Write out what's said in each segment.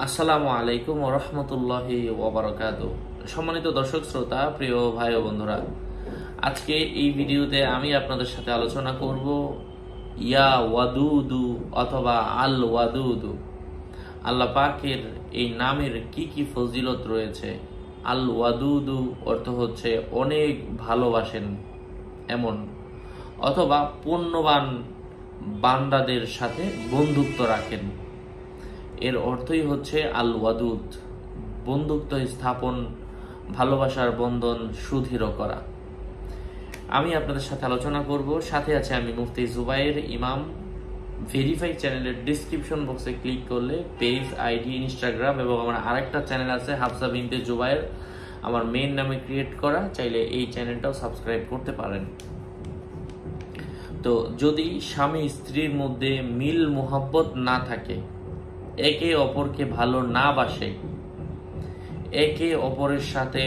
আসসালামু আলাইকুম ওয়া রাহমাতুল্লাহি ওয়া বারাকাতুহু। সম্মানিত দর্শক শ্রোতা, প্রিয় ভাই ও বন্ধুরা, আজকে এই ভিডিওতে আমি আপনাদের সাথে আলোচনা করব ইয়া ওয়াদুদু অথবা আল ওয়াদুদু। আল্লাহ পাকের এই নামের কি কি ফজিলত রয়েছে। আল ওয়াদুদু অর্থ হচ্ছে অনেক ভালোবাসেন এমন, অথবা পুণ্যবান বান্দাদের সাথে বন্ধুত্ব রাখেন। এর অর্থই হচ্ছে আল ওয়াদুদ, বন্ধুত্ব স্থাপন, ভালোবাসার বন্ধন সুদৃঢ় করা। আমি আপনাদের সাথে আলোচনা করব, সাথে আছে আমি মুফতি জুবায়ের ইমাম। ভেরিফাই চ্যানেলের ডিসক্রিপশন বক্সে ক্লিক করলে পেজ, আইডি, ইনস্টাগ্রাম এবং আমার আরেকটা চ্যানেল আছে হাফসা বিনতে জুবায়ের, আমার মেইন নামে ক্রিয়েট করা, চাইলে এই চ্যানেলটাও সাবস্ক্রাইব করতে পারেন। তো যদি স্বামী স্ত্রীর মধ্যে মিল মোহাব্বত না থাকে, একে অপরকে ভালো না বাসে, একে অপরের সাথে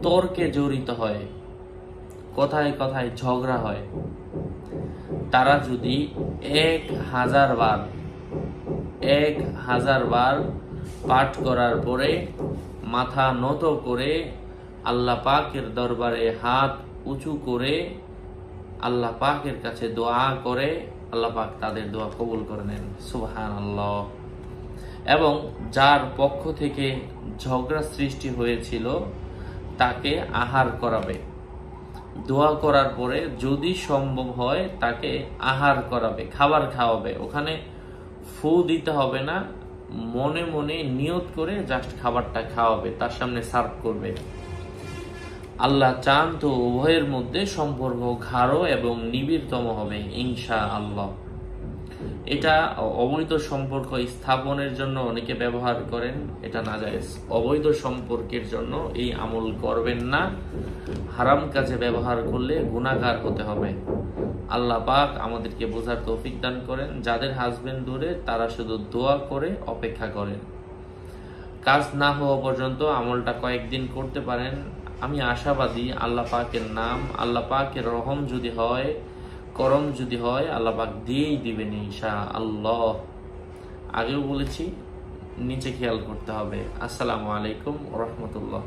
তর্কে জড়িত হয়, কথায় কথায় ঝগড়া হয়, তারা যদি 1000 বার পাঠ করার পরে মাথা নত করে আল্লাহ পাকের দরবারে হাত উঁচু করে আল্লাহ পাকের কাছে দোয়া করে, আল্লাহ পাক তাদের দোয়া কবুল করে নেন। সুবহানাল্লাহ। এবং যার পক্ষ থেকে ঝগড়া সৃষ্টি হয়েছিল তাকে আহার করাবে, দোয়া করার পরে যদি সম্ভব হয় তাকে আহার করাবে, খাবার খাওয়াবে। ওখানে ফু দিতে হবে না, মনে মনে নিয়ত করে জাস্ট খাবারটা খাওয়াবে, তার সামনে সার্ভ করবে। আল্লাহ চান তো উভয়ের মধ্যে সম্পর্ক গাঢ় এবং নিবিড়তম হবে ইনশাআল্লাহ। এটা অবৈধ সম্পর্ক স্থাপনের জন্য অনেকে ব্যবহার করেন, এটা নাজায়েজ। অবৈধ সম্পর্কের জন্য এই আমল করবেন না, হারাম কাজে ব্যবহার করলে গুনাহগার হতে হবে। আল্লাহ পাক আমাদেরকে বোঝার তৌফিক দান করেন। যাদের হাজবেন্ড দূরে তারা শুধু দোয়া করে অপেক্ষা করেন, কাজ না হওয়া পর্যন্ত আমলটা কয়েকদিন করতে পারেন। আমি আশাবাদী আল্লাহ পাকের নাম, আল্লাহ পাকের রহম যদি হয়, করম যদি হয়, আল্লাহ পাক দিয়েই দিবেন ইনশাআল্লাহ। আগেও বলেছি, নিচে খেয়াল করতে হবে। আসসালামু আলাইকুম ওয়া রাহমাতুল্লাহ।